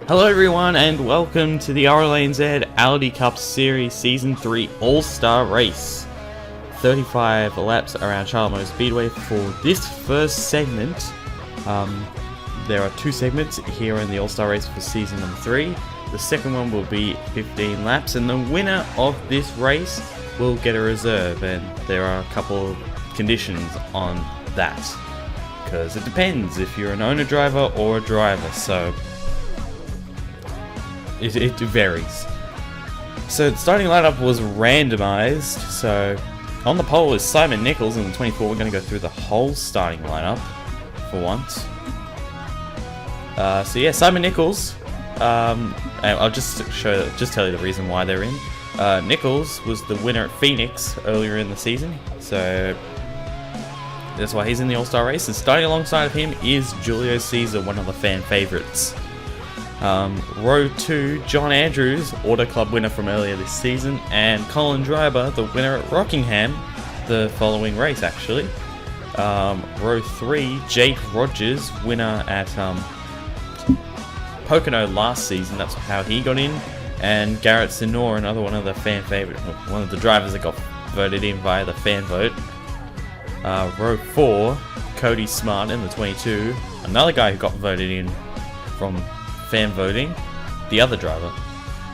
Hello everyone and welcome to the RLANZ Aldi Cup Series Season 3 All-Star Race. 35 laps around Charlotte Motor Speedway for this first segment. There are two segments here in the All-Star Race for Season number 3. The second one will be 15 laps and the winner of this race will get a reserve, and there are a couple of conditions on that. Because it depends if you're an owner driver or a driver, so it varies. So the starting lineup was randomized. So on the pole is Simon Nichols in the 24. We're going to go through the whole starting lineup for once. So yeah, Simon Nichols. And I'll just tell you the reason why they're in. Nichols was the winner at Phoenix earlier in the season, so that's why he's in the All-Star race. And starting alongside of him is Julio Caesar, one of the fan favorites. Row 2, John Andrews, Auto Club winner from earlier this season, and Colin Dryber, the winner at Rockingham the following race actually. Row 3, Jake Rogers, winner at Pocono last season, that's how he got in, and Garrett Sinor, another one of the fan favorites, one of the drivers that got voted in via the fan vote. Row 4, Cody Smart in the 22, another guy who got voted in from fan voting, the other driver,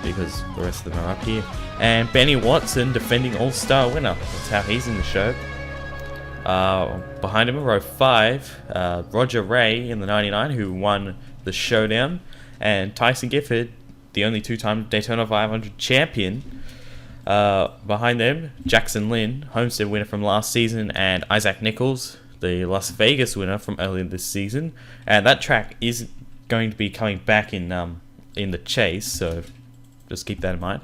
because the rest of them are up here, and Benny Watson, defending All-Star winner, that's how he's in the show. Behind him in row 5, Roger Ray in the 99, who won the showdown, and Tyson Gifford, the only two-time Daytona 500 champion. Behind them, Jackson Lynn, Homestead winner from last season, and Isaac Nichols, the Las Vegas winner from earlier this season. And that track is going to be coming back in the chase, so just keep that in mind.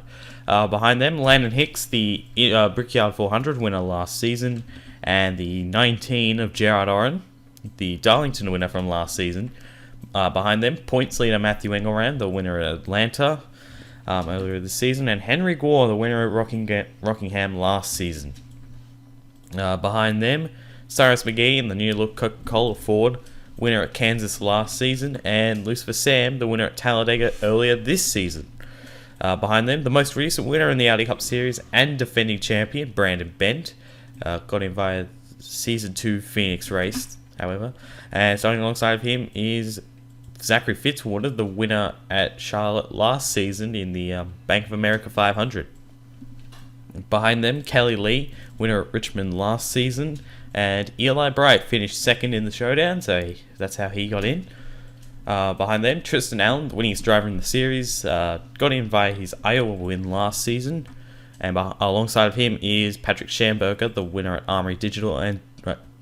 Behind them, Landon Hicks, the Brickyard 400 winner last season, and the 19 of Gerard Oren, the Darlington winner from last season. Behind them, points leader Matthew Engelrand, the winner at Atlanta earlier this season, and Henry Gore, the winner at Rockingham last season. Behind them, Cyrus McGee in the new look Coca-Cola Ford, winner at Kansas last season, and Lucifer Sam, the winner at Talladega earlier this season. Behind them, the most recent winner in the Audi Cup Series and defending champion, Brandon Bent, got in via Season 2 Phoenix race, however. And starting alongside of him is Zachary Fitzwater, the winner at Charlotte last season in the Bank of America 500. Behind them, Kelly Lee, winner at Richmond last season, and Eli Bright finished second in the showdown, so that's how he got in. Behind them, Tristan Allen, the winningest driver in the series, got in via his Iowa win last season, and alongside of him is Patrick Schamberger, the winner at Armory Digital and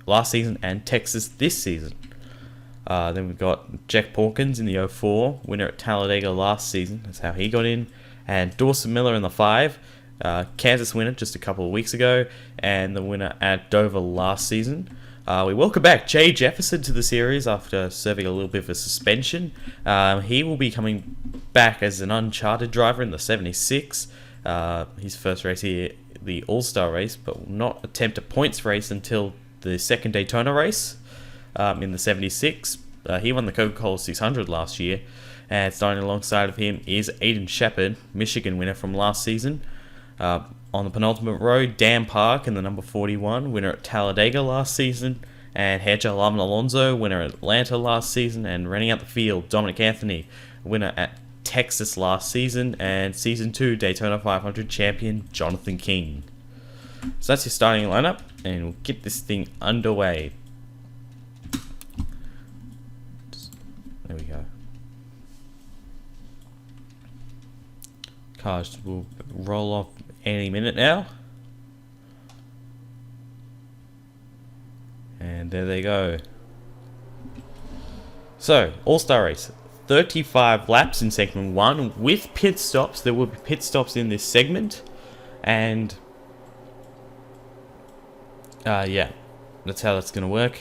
last season and Texas this season. Then we've got Jack Porkins in the 04, winner at Talladega last season, that's how he got in, and Dawson Miller in the 5, Kansas winner just a couple of weeks ago, and the winner at Dover last season. We welcome back Jay Jefferson to the series after serving a little bit of a suspension. He will be coming back as an uncharted driver in the 76. His first race here, the All-Star race, but will not attempt a points race until the second Daytona race in the 76. He won the Coca-Cola 600 last year, and starting alongside of him is Aiden Shepard, Michigan winner from last season. On the penultimate row, Dan Park in the number 41, winner at Talladega last season, and Hedger Lavin Alonso, winner at Atlanta last season, and running out the field, Dominic Anthony, winner at Texas last season, and Season 2 Daytona 500 champion Jonathan King. So that's your starting lineup, and we'll get this thing underway. There we go. Cars will roll off any minute now. And there they go. So, All-Star race. 35 laps in segment 1 with pit stops. There will be pit stops in this segment. And yeah, that's how that's going to work.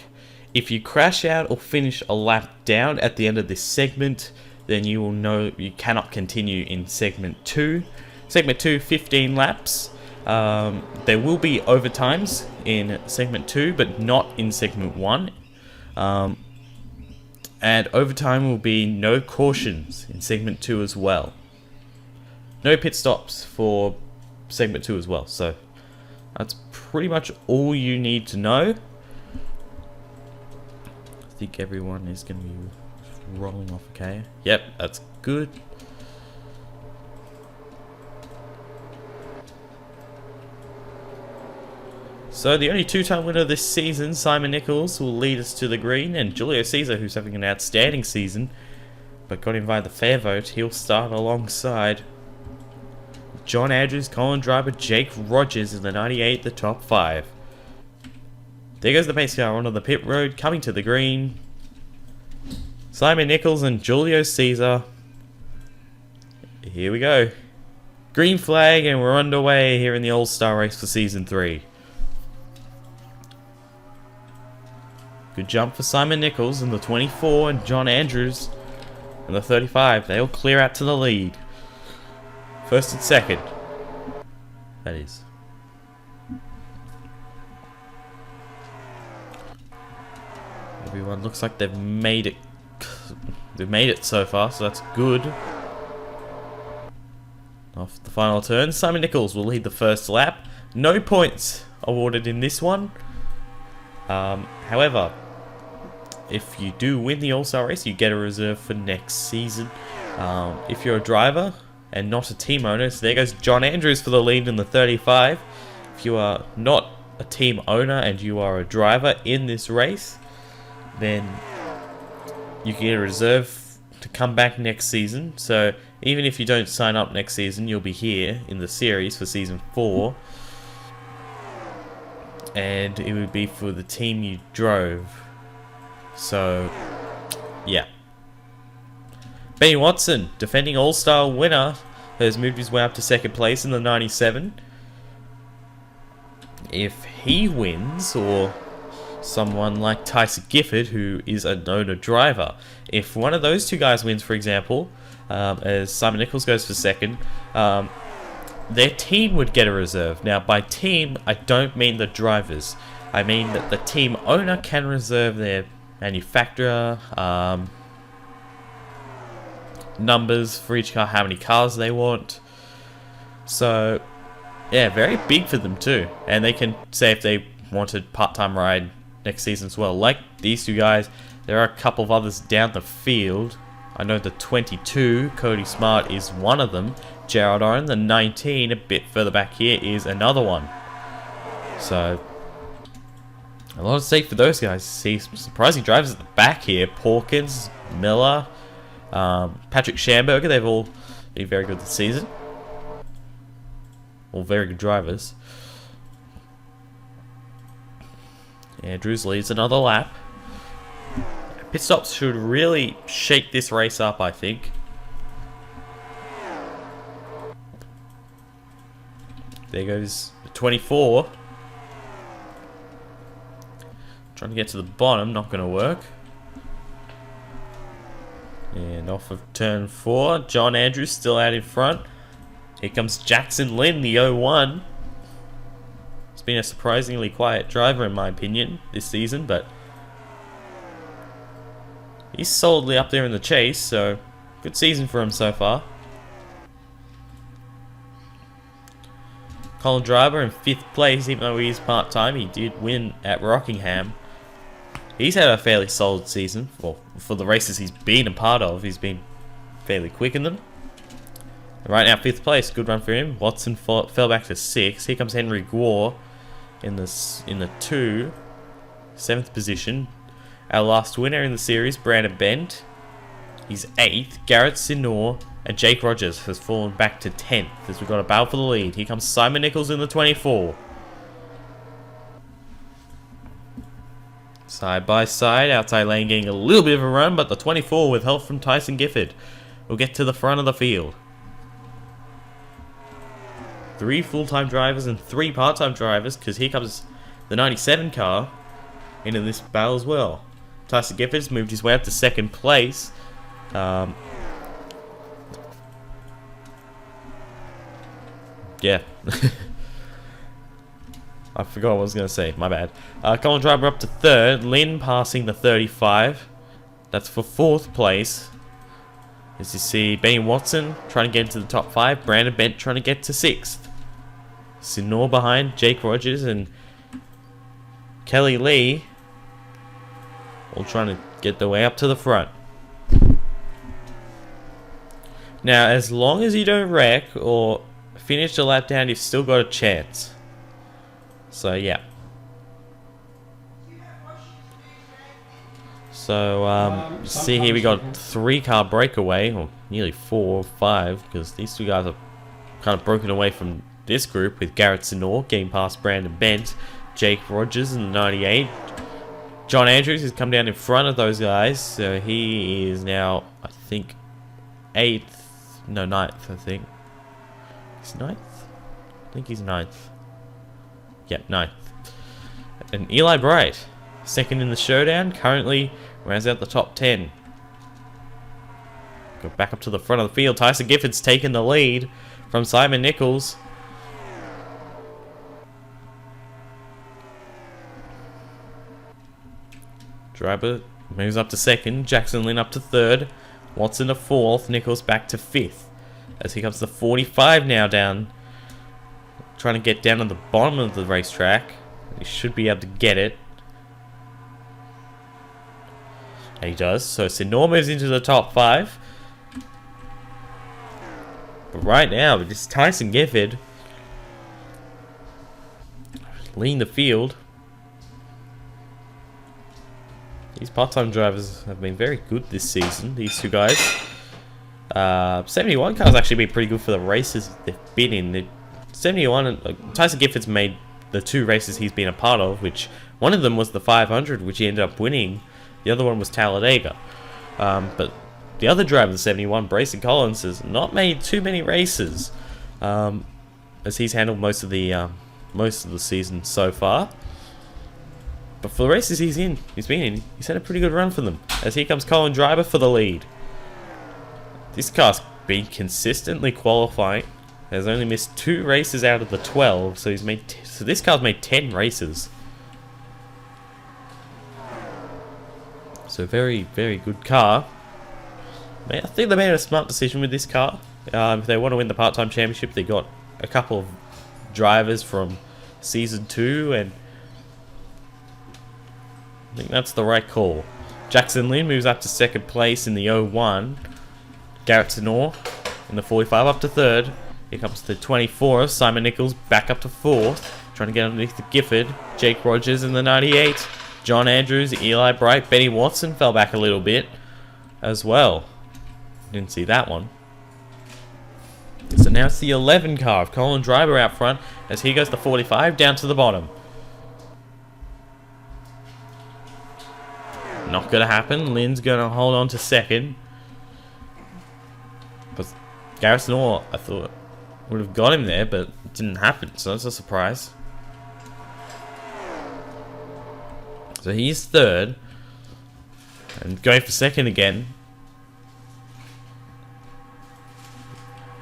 If you crash out or finish a lap down at the end of this segment, then you will know you cannot continue in segment 2. Segment 2, 15 laps. There will be overtimes in segment 2, but not in segment 1. And overtime will be no cautions in segment 2 as well. No pit stops for segment 2 as well. So that's pretty much all you need to know. I think everyone is going to be rolling off okay. Yep, that's good. So the only two-time winner this season, Simon Nichols, will lead us to the green, and Julio Cesar, who's having an outstanding season, but got invited the fair vote, he'll start alongside John Andrews, Colin Driver, Jake Rogers in the 98, the top 5. There goes the pace car onto the pit road, coming to the green. Simon Nichols and Julio Cesar. Here we go. Green flag, and we're underway here in the All-Star race for Season 3. Good jump for Simon Nichols in the 24 and John Andrews in the 35. They'll clear out to the lead. First and second. That is. Everyone looks like they've made it. They've made it so far, so that's good. Off the final turn, Simon Nichols will lead the first lap. No points awarded in this one. However, if you do win the All-Star race, you get a reserve for next season. If you're a driver and not a team owner, so there goes John Andrews for the lead in the 35. If you are not a team owner and you are a driver in this race, then you can get a reserve to come back next season. So even if you don't sign up next season, you'll be here in the series for Season 4. And it would be for the team you drove. So, yeah. Benny Watson, defending All-Star winner, has moved his way up to second place in the 97. If he wins, or someone like Tyson Gifford, who is a owner driver, if one of those two guys wins, for example, as Simon Nichols goes for second, their team would get a reserve. Now, by team, I don't mean the drivers. I mean that the team owner can reserve their manufacturer, numbers for each car, how many cars they want. So, yeah, very big for them too. And they can say if they wanted part-time ride next season as well. Like these two guys, there are a couple of others down the field. I know the 22, Cody Smart, is one of them. Gerald Oren, the 19, a bit further back here, is another one. So, a lot of stake for those guys. See some surprising drivers at the back here. Porkins, Miller, Patrick Schamberger, they've all been very good this season. All very good drivers. Andrews leads another lap. Pit stops should really shake this race up, I think. There goes the 24. Trying to get to the bottom, not going to work. And off of turn 4, John Andrews still out in front. Here comes Jackson Lynn, the 01. He's been a surprisingly quiet driver in my opinion this season, but he's solidly up there in the chase, so good season for him so far. Colin Driver in 5th place, even though he is part-time, he did win at Rockingham. He's had a fairly solid season. Well, for the races he's been a part of, he's been fairly quick in them. Right now, 5th place, good run for him. Watson fell back to 6th. Here comes Henry Gore in the 2, 7th position. Our last winner in the series, Brandon Bent, he's 8th. Garrett Sinor and Jake Rogers has fallen back to 10th as we've got a battle for the lead. Here comes Simon Nichols in the 24. Side by side, outside lane getting a little bit of a run, but the 24 with help from Tyson Gifford will get to the front of the field. 3 full-time drivers and 3 part-time drivers, because here comes the 97 car into this battle as well. Tyson Gifford's moved his way up to 2nd place. Yeah. I forgot what I was going to say. My bad. Colin Driver up to 3rd. Lynn passing the 35. That's for 4th place. As you see, Benny Watson trying to get into the top 5. Brandon Bent trying to get to 6th. Sinor behind Jake Rogers and Kelly Lee, all trying to get their way up to the front. Now, as long as you don't wreck or finish the lap down, you've still got a chance. So, yeah. So, see here we got 3-car breakaway, or nearly 4 or 5, because these 2 guys are kind of broken away from this group, with Garrett Sinor getting past Brandon Bent, Jake Rogers in the 98. John Andrews has come down in front of those guys, so he is now, I think, 8th, no, 9th, I think. He's 9th? I think he's 9th. Yeah, 9th. And Eli Bright, 2nd in the showdown, currently rounds out the top 10. Go back up to the front of the field. Tyson Gifford's taken the lead from Simon Nichols. Driver moves up to 2nd. Jackson Lynn up to 3rd. Watson to 4th. Nichols back to 5th. As he comes to 45 now down. Trying to get down to the bottom of the racetrack. He should be able to get it. And he does. So Sinor moves into the top 5. But right now, with this Tyson Gifford leading the field. These part-time drivers have been very good this season, these 2 guys. 71 car's actually been pretty good for the races they've been in. 71, Tyson Gifford's made the 2 races he's been a part of, which one of them was the 500, which he ended up winning. The other one was Talladega. But the other driver, the 71, Brayson Collins, has not made too many races, as he's handled most of the season so far. But for the races he's been in, he's had a pretty good run for them. As here comes Colin Driver for the lead. This car's been consistently qualifying. Has only missed 2 races out of the 12, so this car's made 10 races. So very, very good car. I think they made a smart decision with this car. If they want to win the part-time championship, they got a couple of drivers from Season 2, and I think that's the right call. Jackson Lynn moves up to 2nd place in the 01. Garrett Sinor in the 45 up to 3rd. Here comes the 24. Simon Nichols back up to 4th. Trying to get underneath the Gifford. Jake Rogers in the 98. John Andrews, Eli Bright, Benny Watson fell back a little bit as well. Didn't see that one. So now it's the 11 car of Colin Driver out front as he goes the 45 down to the bottom. Not going to happen. Lynn's going to hold on to 2nd. But Garrett Sinor, I thought, would have got him there, but it didn't happen, so that's a surprise. So he's 3rd. And going for 2nd again.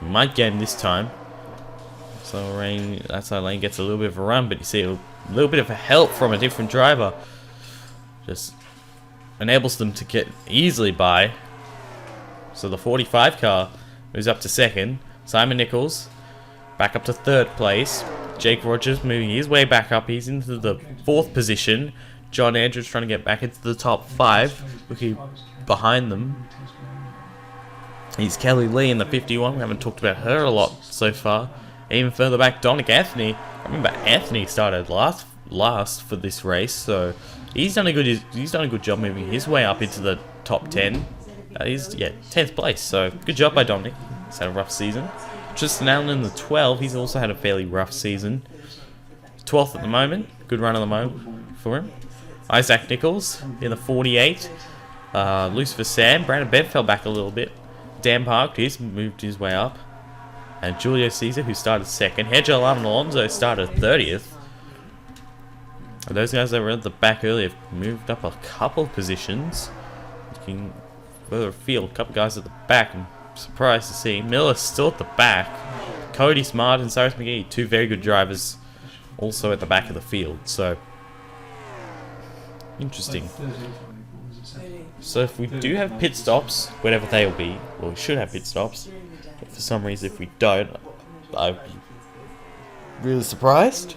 Might get him this time. So that's how Lane gets a little bit of a run, but you see a little bit of help from a different driver. Just enables them to get easily by. So the 45 car moves up to 2nd. Simon Nichols back up to 3rd place. Jake Rogers moving his way back up. He's into the 4th position. John Andrews trying to get back into the top 5. Looking behind them. He's Kelly Lee in the 51. We haven't talked about her a lot so far. Even further back, Dominic Anthony. I remember Anthony started last for this race, so he's done a good job moving his way up into the top 10. He's 10th place, so good job by Dominic. He's had a rough season. Tristan Allen in the 12. He's also had a fairly rough season. 12th at the moment. Good run at the moment for him. Isaac Nichols in the 48. Lucifer Sam. Brandon Bent fell back a little bit. Dan Park, he's moved his way up. And Julio Caesar, who started 2nd. Hedge Alarm Alonso started 30th. And those guys that were at the back earlier have moved up a couple of positions. Looking further afield, a couple guys at the back. I'm surprised to see Miller's still at the back. Cody Smart and Cyrus McGee, 2 very good drivers, also at the back of the field. So interesting. So if we do have pit stops, whatever they'll be, well, we should have pit stops. But for some reason, if we don't, I'd be really surprised.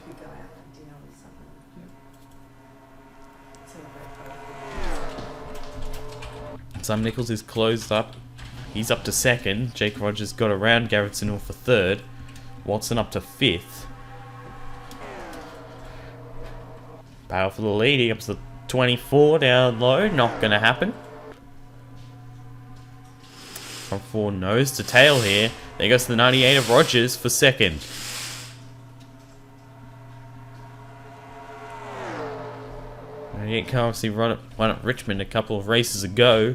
Simon Nichols is closed up. He's up to second. Jake Rogers got around Garrett Sinor for third. Watson up to fifth. Battle for the lead. He up to 24 down low. Not going to happen. From 4 nose to tail here. There goes the 98 of Rogers for second. You can obviously won at Richmond a couple of races ago.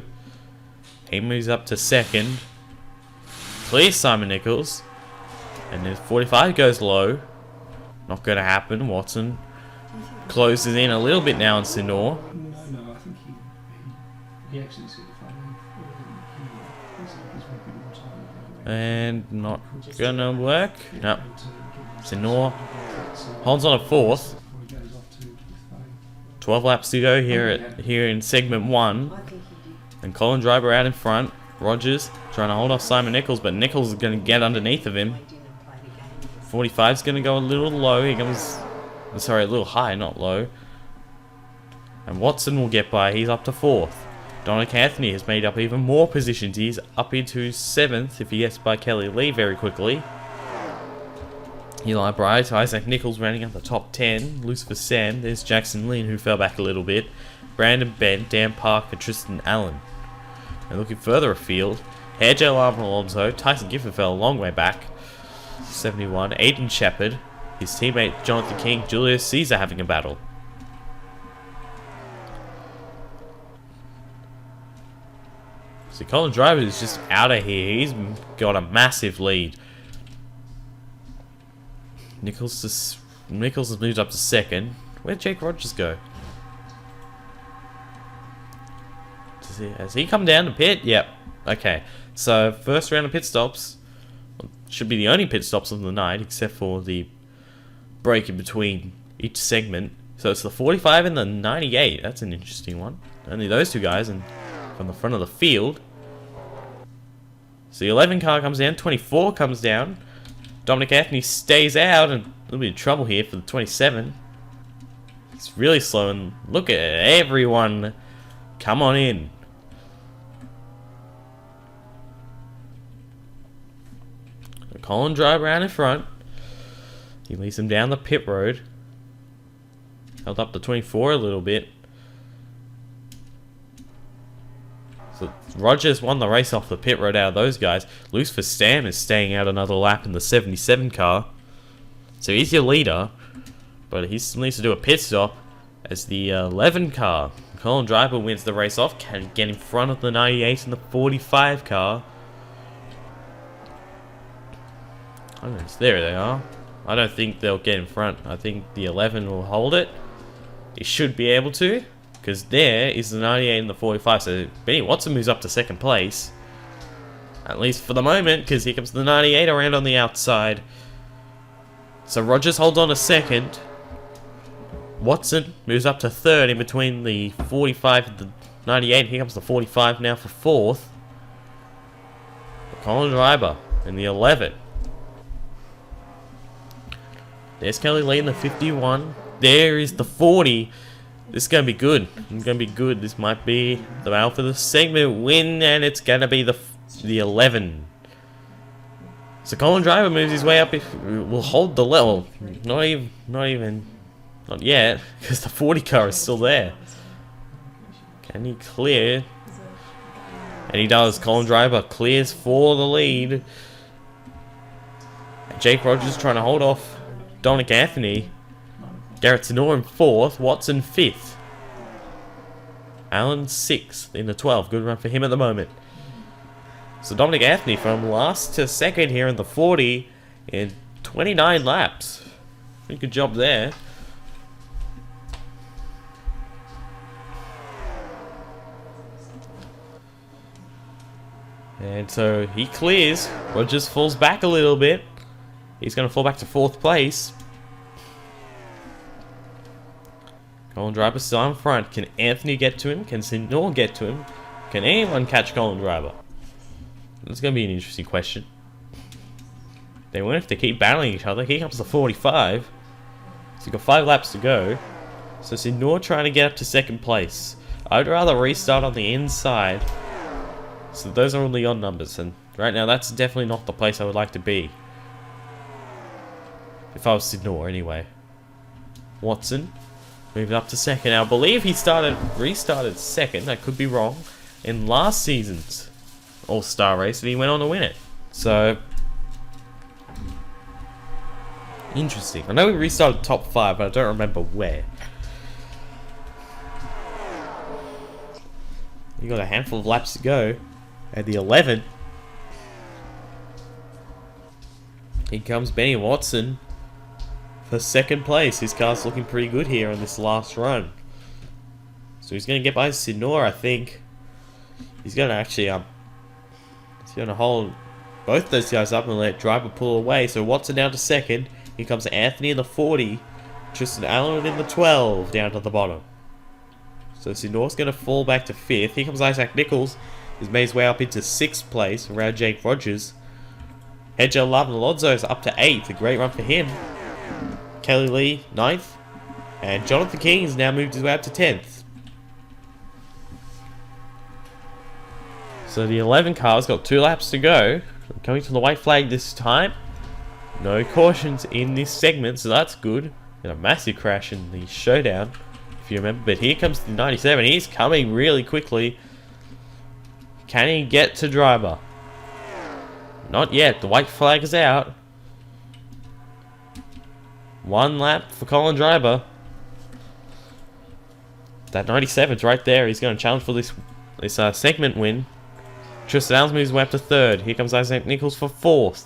He moves up to second. Clears Simon Nichols. And then 45 goes low. Not going to happen. Watson closes in a little bit now on Sinor. No, I think he actually said And not going to work. No. Sinor holds on a fourth. 12 laps to go here in segment 1. And Colin Driver out in front. Rogers trying to hold off Simon Nichols, but Nichols is going to get underneath of him. 45 is going to go a little low. He comes, sorry, a little high, not low. And Watson will get by. He's up to 4th. Dominic Anthony has made up even more positions. He's up into 7th if he gets by Kelly Lee very quickly. Eli Bright, Isaac Nichols running up the top 10. Lucifer Sam, there's Jackson Lynn who fell back a little bit. Brandon Bent, Dan Parker, Tristan Allen. And looking further afield, AJ Alonso, Tyson Gifford fell a long way back. 71, Aiden Shepard, his teammate Jonathan King, Julius Caesar having a battle. So Colin Driver is just out of here. He's got a massive lead. Nichols has moved up to second. Where'd Jake Rogers go? Has he come down to pit? Yep. Okay. So first round of pit stops. Should be the only pit stops of the night, except for the break in between each segment. So it's the 45 and the 98. That's an interesting one. Only those two guys and from the front of the field. So the 11 car comes down. 24 comes down. Dominic Anthony stays out, and a little bit of trouble here for the 27. It's really slow, and look at everyone. Come on in. Colin Driver out in front. He leads him down the pit road. Held up to 24 a little bit. So Rogers won the race off the pit road out of those guys. Lucifer Stam is staying out another lap in the 77 car. So he's your leader. But he still needs to do a pit stop as the 11 car. Colin Driver wins the race off. Can get in front of the 98 and the 45 car. There they are. I don't think they'll get in front. I think the 11 will hold it. He should be able to. Because there is the 98 and the 45. So Benny Watson moves up to second place. At least for the moment. Because here comes the 98 around on the outside. So Rogers holds on to second. Watson moves up to third in between the 45 and the 98. Here comes the 45 now for fourth. Colin Driver in the 11. There's Kelly Lee in the 51. There is the 40. This is going to be good. It's going to be good. This might be the battle for the segment win, and it's going to be the 11. So Colin Driver moves his way up. Will hold the level. Not yet, because the 40 car is still there. Can he clear? And he does. Colin Driver clears for the lead. Jake Rogers trying to hold off Dominic Anthony. Garrett Sinor in 4th. Watson 5th. Allen 6th in the 12. Good run for him at the moment. So Dominic Anthony from last to second here in the 40 in 29 laps. Pretty good job there. And so he clears. Rogers falls back a little bit. He's going to fall back to 4th place. Colin Driver still in front. Can Anthony get to him? Can Sinor get to him? Can anyone catch Colin Driver? That's going to be an interesting question. They won't have to keep battling each other. Here comes the 45. So you've got 5 laps to go. So Sinor trying to get up to second place. I'd rather restart on the inside. So those are all the odd numbers. And right now that's definitely not the place I would like to be. If I was Sinor anyway. Watson moved up to second. Now, I believe he restarted second. I could be wrong. In last season's All-Star race, and he went on to win it. So interesting. I know we restarted top 5, but I don't remember where. You got a handful of laps to go. At the 11, here comes Benny Watson for second place. His car's looking pretty good here on this last run. So he's going to get by Sinor, I think. He's going to actually he's going to hold both those guys up and let Driver pull away. So Watson down to second. Here comes Anthony in the 40. Tristan Allen in the 12 down to the bottom. So Sinor's going to fall back to 5th. Here comes Isaac Nichols. He's made his way up into 6th place around Jake Rogers. Hedger Love and Alonso's up to 8th. A great run for him. Kelly Lee 9th. And Jonathan King has now moved his way up to 10th. So the 11 car's got 2 laps to go. Coming to the white flag this time. No cautions in this segment, so that's good. Got a massive crash in the showdown, if you remember. But here comes the 97. He's coming really quickly. Can he get to Driver? Not yet. The white flag is out. 1 lap for Colin Driver. That 97's right there. He's going to challenge for this segment win. Tristan Allen's moves way up to 3rd. Here comes Isaac Nichols for 4th.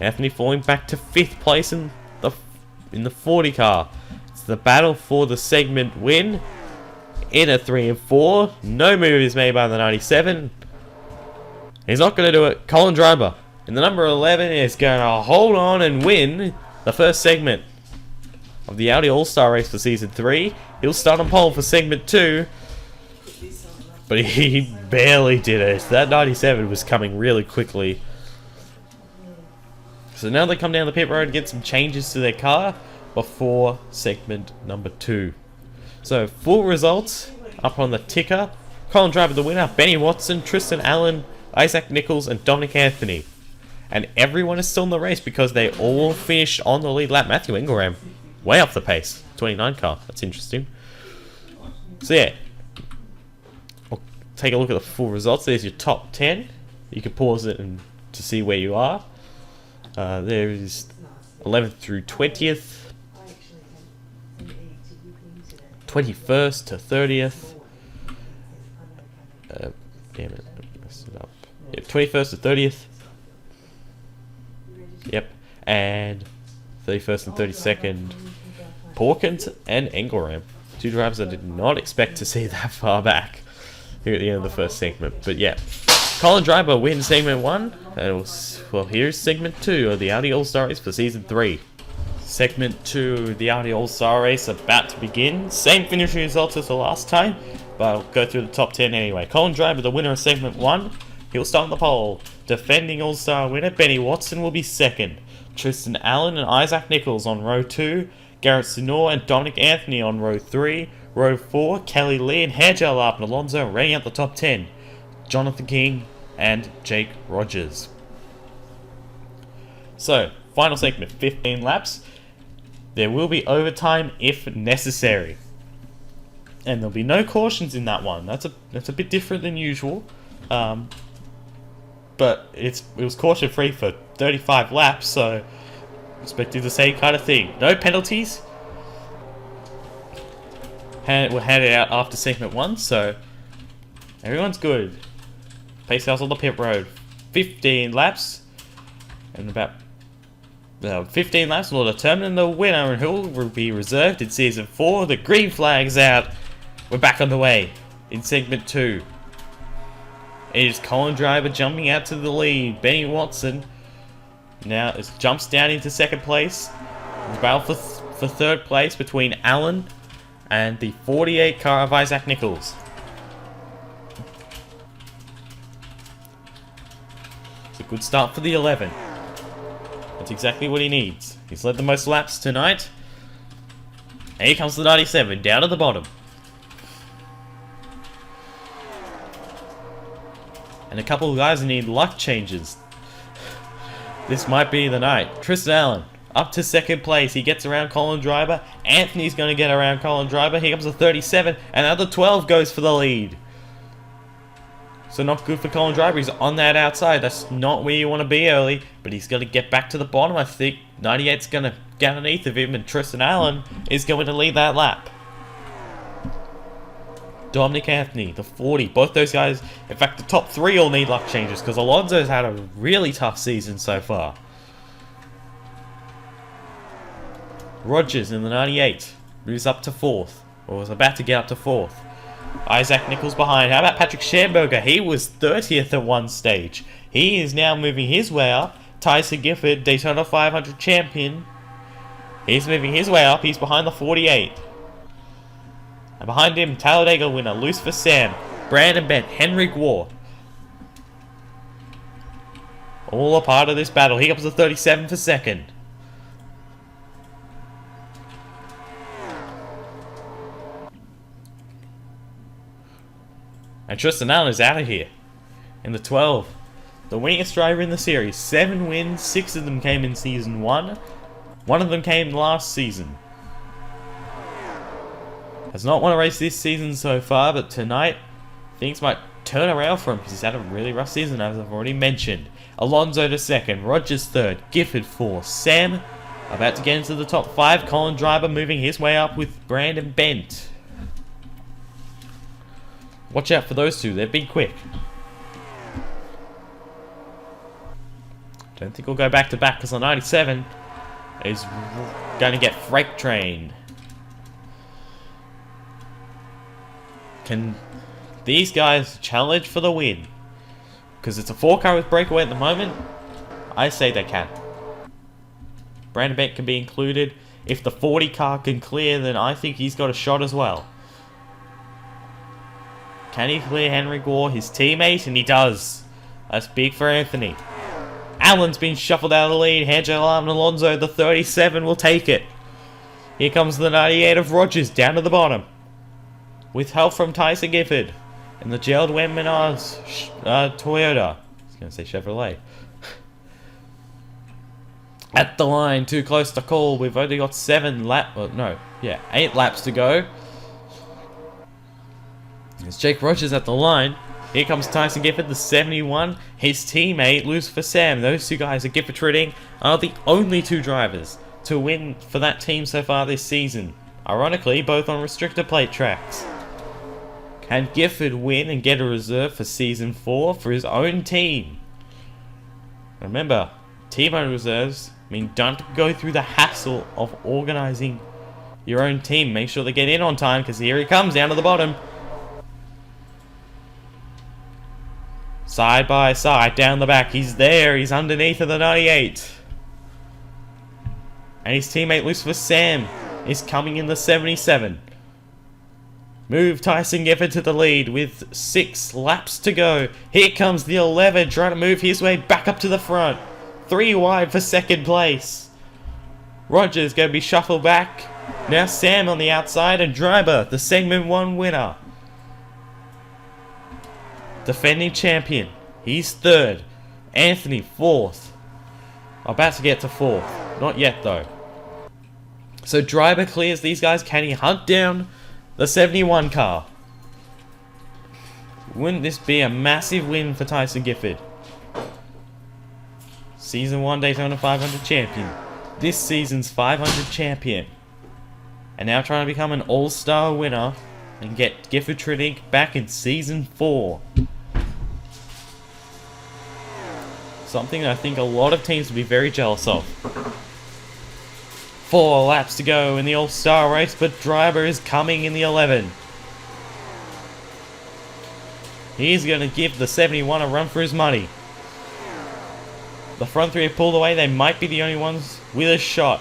Anthony falling back to 5th place in the 40 car. It's the battle for the segment win. In a 3 and 4. No move is made by the 97. He's not going to do it. Colin Driver in the number 11 is going to hold on and win the first segment of the Audi All-Star race for Season 3. He'll start on pole for segment 2. But he barely did it. That 97 was coming really quickly. So now they come down the pit road and get some changes to their car before segment number 2. So full results up on the ticker. Colin Driver the winner, Benny Watson, Tristan Allen, Isaac Nichols and Dominic Anthony. And everyone is still in the race because they all finished on the lead lap. Matthew Ingram way off the pace. 29 car. That's interesting. So yeah. We'll take a look at the full results. There's your top 10. You can pause it to see where you are. There is 11th through 20th. 21st to 30th. Damn it. I messed it up. Yep, 21st to 30th. Yep. And 31st and 32nd. Porkins and Engelram. 2 drivers I did not expect to see that far back here at the end of the first segment. But yeah. Colin Driver wins segment 1. And well, here's segment 2 of the Audi All-Star Race for Season 3. Segment 2 of the Audi All-Star Race about to begin. Same finishing results as the last time, but I'll go through the top 10 anyway. Colin Driver, the winner of segment 1. He'll start on the pole. Defending All-Star winner, Benny Watson will be 2nd. Tristan Allen and Isaac Nichols on row 2. Garrett Sinor and Dominic Anthony on row 3. Row 4, Kelly Lee and Hairgel and Alonso rounding out the top 10. Jonathan King and Jake Rogers. So, final segment, 15 laps. There will be overtime if necessary. And there'll be no cautions in that one. That's a bit different than usual. But it was caution free for 35 laps, so expecting the same kind of thing. No penalties. We'll hand it out after segment 1, so everyone's good. Pace cars on the pit road. 15 laps. And about 15 laps will determine the winner and who will be reserved in Season 4. The green flag's out. We're back on the way in segment 2. It is Colin Driver jumping out to the lead. Benny Watson now jumps down into 2nd place. The battle for 3rd place between Allen and the 48 car of Isaac Nichols. Good start for the 11. That's exactly what he needs. He's led the most laps tonight. And here comes the 97, down at the bottom. And a couple of guys who need luck changes. This might be the night. Tristan Allen, up to second place. He gets around Colin Driver. Anthony's going to get around Colin Driver. Here comes the 37, and now the 12 goes for the lead. So not good for Colin Driver. He's on that outside. That's not where you want to be early, but he's going to get back to the bottom. I think 98's going to get underneath of him, and Tristan Allen is going to lead that lap. Dominic Anthony, the 40. Both those guys, in fact, the top 3 all need luck changes because Alonso's had a really tough season so far. Rogers in the 98 moves up to 4th, or was about to get up to 4th. Isaac Nichols behind. How about Patrick Schamberger? He was 30th at one stage. He is now moving his way up. Tyson Gifford, Daytona 500 champion. He's moving his way up. He's behind the 48. And behind him, Talladega winner, Lucifer Sam, Brandon Bent, Henry Gore. All a part of this battle. Here comes the 37 for second. And Tristan Allen is out of here. In the 12. The winningest driver in the series. 7 wins, 6 of them came in season 1. 1 of them came last season. Has not won a race this season so far, but tonight things might turn around for him because he's had a really rough season, as I've already mentioned. Alonso to second, Rogers third, Gifford fourth, Sam about to get into the top 5. Colin Driver moving his way up with Brandon Bent. Watch out for those two, they've been quick. Don't think we'll go back to back because the 97 is going to get freight trained. Can these guys challenge for the win? Because it's a 4-car with breakaway at the moment. I say they can. Brandon Bent can be included. If the 40 car can clear, then I think he's got a shot as well. Can he clear Henry Gore, his teammate? And he does. That's big for Anthony. Allen's been shuffled out of the lead. Angelo and Alonso, the 37 will take it. Here comes the 98 of Rogers down to the bottom. With help from Tyson Gifford and the Gerald Menard's Toyota. I was going to say Chevrolet. At the line, too close to call. We've only got 8 laps to go. There's Jake Rogers at the line. Here comes Tyson Gifford, the 71. His teammate, Lucifer Sam. Those two guys at Gifford Trading are the only 2 drivers to win for that team so far this season. Ironically, both on restrictor plate tracks. Can Gifford win and get a reserve for Season 4 for his own team? Remember, team-owned reserves mean don't go through the hassle of organising your own team. Make sure they get in on time because here he comes down to the bottom. Side by side, down the back. He's there. He's underneath of the 98. And his teammate Lucifer Sam is coming in the 77. Move Tyson Gifford to the lead with 6 laps to go. Here comes the 11 trying to move his way back up to the front. 3 wide for second place. Rogers going to be shuffled back. Now Sam on the outside and Driver, the segment 1 winner. Defending champion. He's 3rd. Anthony 4th. About to get to 4th. Not yet though. So Driver clears these guys. Can he hunt down the 71 car? Wouldn't this be a massive win for Tyson Gifford? Season 1 Daytona 500 champion. This season's 500 champion. And now trying to become an all-star winner and get Gifford Trading back in Season 4. Something that I think a lot of teams would be very jealous of. 4 laps to go in the all-star race, but Driver is coming in the 11. He's going to give the 71 a run for his money. The front 3 have pulled away. They might be the only ones with a shot.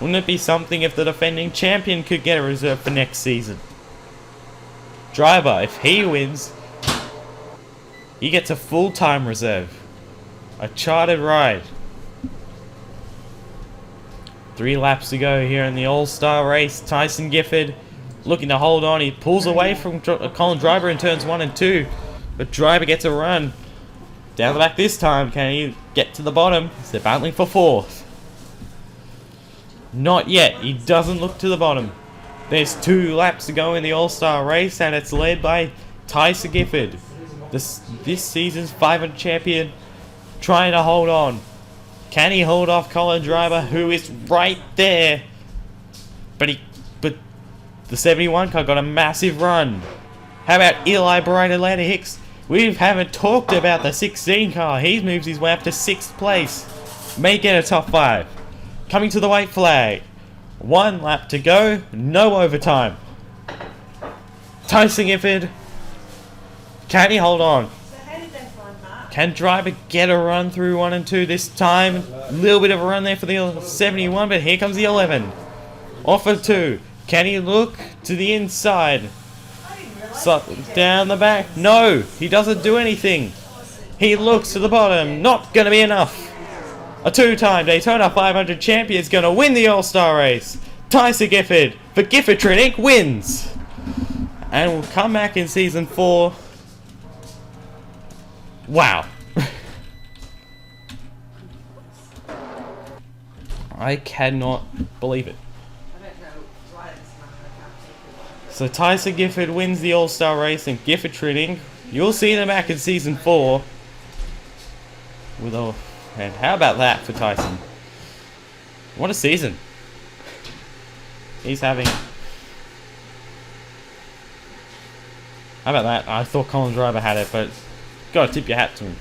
Wouldn't it be something if the defending champion could get a reserve for next season? Driver, if he wins, He gets a full-time reserve. A chartered ride. 3 laps to go here in the All-Star race. Tyson Gifford looking to hold on. He pulls away from Colin Driver in turns 1 and 2. But Driver gets a run. Down the back this time. Can he get to the bottom? They're battling for 4th. Not yet. He doesn't look to the bottom. There's 2 laps to go in the All-Star race, and it's led by Tyson Gifford, this season's 500 champion, trying to hold on. Can he hold off Colin Driver, who is right there? But the 71 car got a massive run. How about Eli Bright and Atlanta Hicks? We haven't talked about the 16 car. He moves his way up to 6th place. May get a top 5. Coming to the white flag. 1 lap to go. No overtime. Tyson Gifford. Can he hold on? Can Driver get a run through 1 and 2 this time? A little bit of a run there for the 71, but here comes the 11. Off of 2. Can he look to the inside? So, down the back. No, he doesn't do anything. He looks to the bottom. Not going to be enough. A 2-time Daytona 500 champion is going to win the All-Star race. Tyson Gifford for Gifford Inc. wins. And we'll come back in Season 4. Wow. I cannot believe it. So Tyson Gifford wins the All-Star race in Gifford Inc. You'll see them back in Season 4. And how about that for Tyson? What a season. He's having... How about that? I thought Colin Driver had it, but gotta tip your hat to him.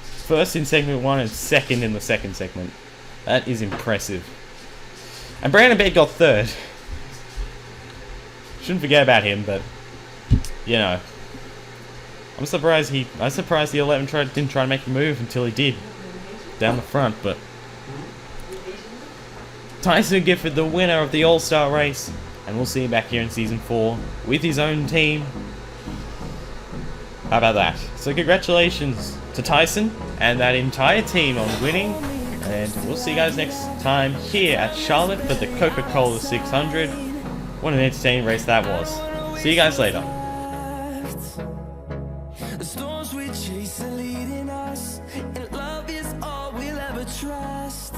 First in segment 1 and second in the second segment. That is impressive. And Brandon Baird got 3rd. Shouldn't forget about him, but you know, I'm surprised the 11 didn't try to make a move until he did down the front. But Tyson Gifford, the winner of the All-Star race, and we'll see him back here in Season 4 with his own team. How about that? So congratulations to Tyson and that entire team on winning, and we'll see you guys next time here at Charlotte for the Coca-Cola 600. What an entertaining race that was. See you guys later. The storms we chase are leading us, and love is all we'll ever trust.